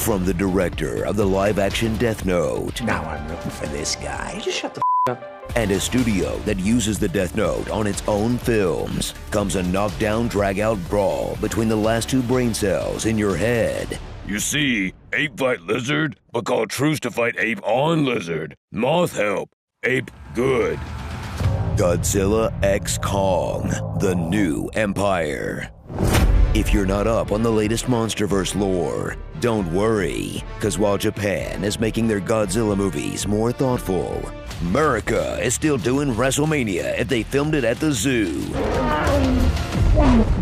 From the director of the live-action Death Note. Now I'm rooting for this guy. Just shut the up. And a studio that uses the Death Note on its own films, comes a knockdown, drag-out brawl between the last two brain cells in your head. You see, ape fight lizard, but call truce to fight ape on lizard. Moth help, ape good. Godzilla x Kong, the new empire. If you're not up on the latest MonsterVerse lore, don't worry, because while Japan is making their Godzilla movies more thoughtful, America is still doing WrestleMania if they filmed it at the zoo.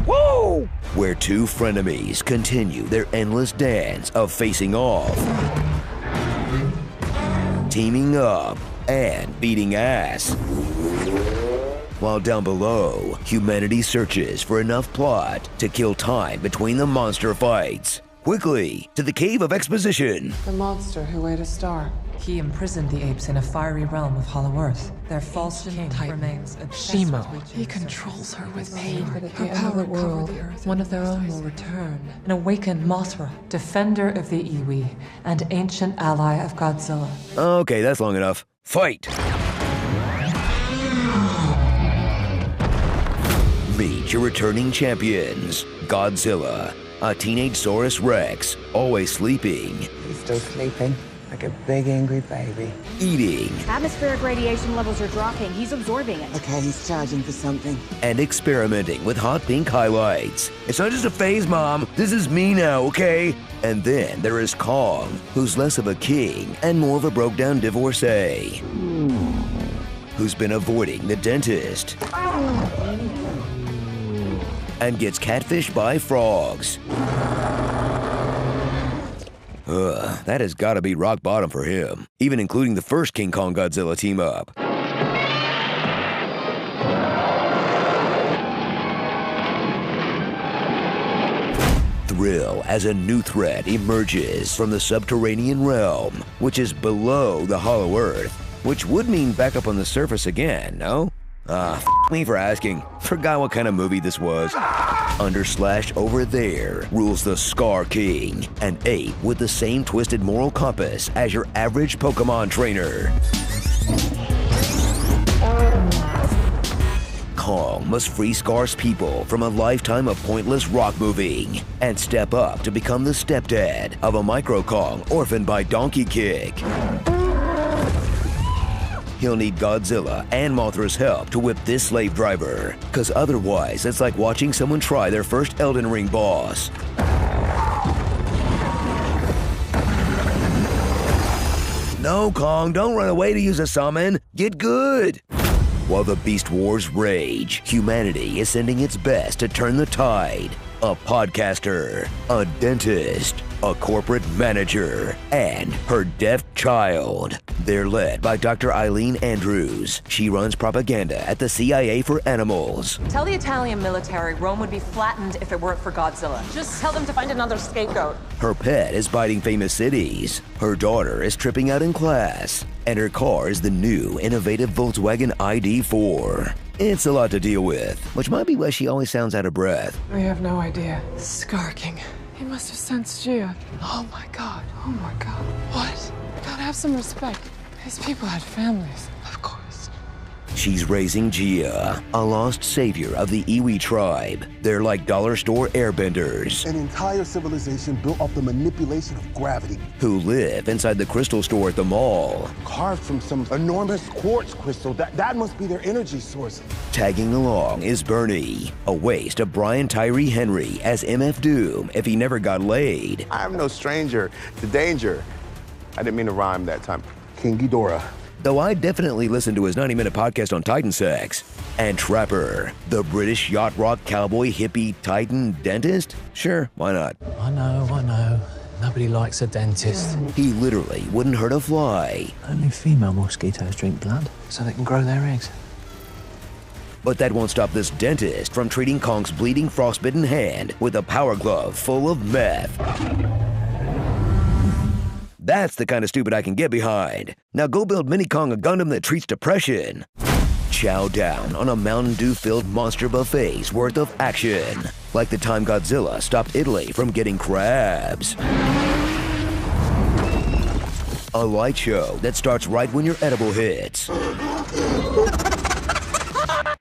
Whoa! Where two frenemies continue their endless dance of facing off, teaming up, and beating ass. While down below, humanity searches for enough plot to kill time between the monster fights. Quickly, to the Cave of Exposition. The monster who ate a star. He imprisoned the apes in a fiery realm of Hollow Earth. Their false king remains Shimo. He controls her with pain. Her power world. One of their own will return. An awakened Mothra, defender of the Iwi, and ancient ally of Godzilla. Okay, that's long enough. Fight! Meet your returning champions, Godzilla, a teenage Saurus Rex, always sleeping. He's still sleeping, like a big angry baby. Eating. Atmospheric radiation levels are dropping. He's absorbing it. Okay, he's charging for something. And experimenting with hot pink highlights. It's not just a phase, Mom. This is me now, okay? And then there is Kong, who's less of a king and more of a broke-down divorcee. Who's been avoiding the dentist. And gets catfished by frogs. That has got to be rock bottom for him, even including the first King Kong Godzilla team up. Thrill as a new threat emerges from the subterranean realm, which is below the Hollow Earth, which would mean back up on the surface again, no? Me for asking. Forgot what kind of movie this was. Under / over there rules the Scar King, an ape with the same twisted moral compass as your average Pokemon trainer. Kong must free Scar's people from a lifetime of pointless rock moving and step up to become the stepdad of a Micro Kong orphaned by Donkey Kick. He'll need Godzilla and Mothra's help to whip this slave driver, cause otherwise it's like watching someone try their first Elden Ring boss. No, Kong, don't run away to use a summon. Get good. While the Beast Wars rage, humanity is sending its best to turn the tide. A podcaster, a dentist, a corporate manager, and her deaf child. They're led by Dr. Eileen Andrews. She runs propaganda at the CIA for animals. Tell the Italian military Rome would be flattened if it weren't for Godzilla. Just tell them to find another scapegoat. Her pet is biting famous cities. Her daughter is tripping out in class. And her car is the new, innovative Volkswagen ID4. It's a lot to deal with, which might be why she always sounds out of breath. We have no idea. Scar King. He must have sensed Gia. Oh my god. Oh my god. What? Gotta have some respect. These people had families. Of course. She's raising Gia, a lost savior of the Iwi tribe. They're like dollar store airbenders. An entire civilization built off the manipulation of gravity. Who live inside the crystal store at the mall. Carved from some enormous quartz crystal. That must be their energy source. Tagging along is Bernie, a waste of Brian Tyree Henry as MF Doom if he never got laid. I am no stranger to danger. I didn't mean to rhyme that time. King Ghidorah. Though I definitely listened to his 90-minute podcast on Titan sex. And Trapper, the British yacht rock cowboy hippie Titan dentist? Sure, why not? I know. Nobody likes a dentist. He literally wouldn't hurt a fly. Only female mosquitoes drink blood, so they can grow their eggs. But that won't stop this dentist from treating Kong's bleeding frostbitten hand with a power glove full of meth. That's the kind of stupid I can get behind. Now go build Mini Kong a Gundam that treats depression. Chow down on a Mountain Dew-filled monster buffet's worth of action. Like the time Godzilla stopped Italy from getting crabs. A light show that starts right when your edible hits.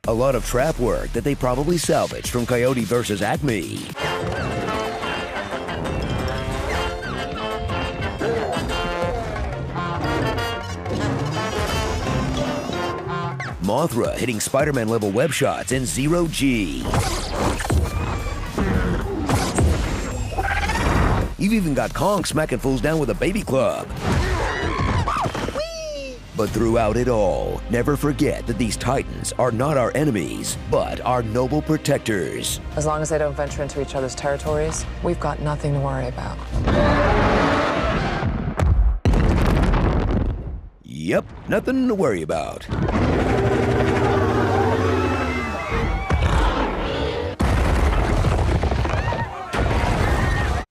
A lot of trap work that they probably salvaged from Coyote vs. Acme. Mothra hitting Spider-Man level web shots in 0G. You've even got Kong smacking fools down with a baby club. But throughout it all, never forget that these titans are not our enemies, but our noble protectors. As long as they don't venture into each other's territories, we've got nothing to worry about. Yep, nothing to worry about.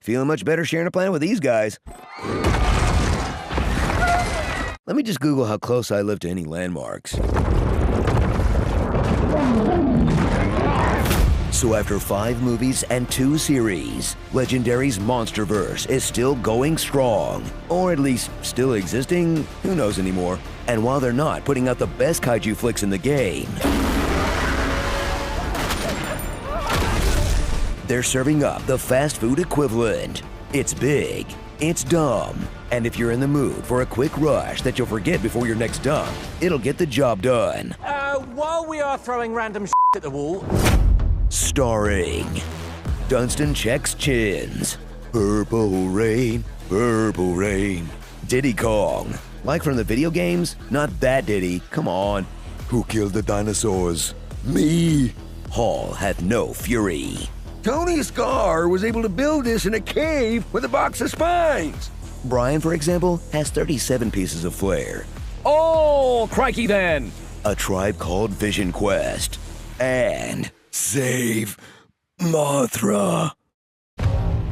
Feeling much better sharing a planet with these guys. Let me just Google how close I live to any landmarks. So after 5 movies and 2 series, Legendary's MonsterVerse is still going strong. Or at least still existing, who knows anymore. And while they're not putting out the best kaiju flicks in the game, they're serving up the fast food equivalent. It's big, it's dumb, and if you're in the mood for a quick rush that you'll forget before your next dump, it'll get the job done. While we are throwing random shit at the wall... Starring Dunstan Checks Chins, Purple Rain, Diddy Kong. Like from the video games? Not that Diddy, come on. Who killed the dinosaurs? Me. Hall hath no fury. Tony Scar was able to build this in a cave with a box of spines. Brian, for example, has 37 pieces of flair. Oh, crikey then! A Tribe Called Vision Quest. And Save Mothra.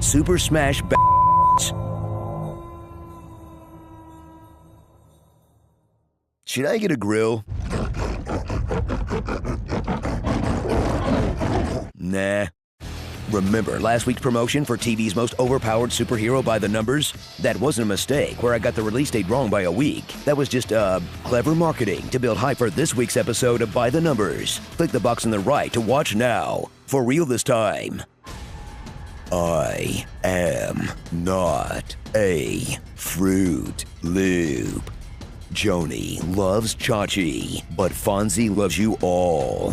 Super Smash B****s. Should I get a grill? Nah. Remember last week's promotion for TV's most overpowered superhero by the numbers? That wasn't a mistake where I got the release date wrong by a week. That was just, clever marketing to build hype for this week's episode of By the Numbers. Click the box on the right to watch now. For real this time. I am not a Fruit Loop. Joni loves Chachi, but Fonzie loves you all.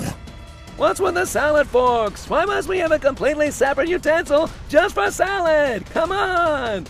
What's with the salad forks? Why must we have a completely separate utensil just for salad? Come on!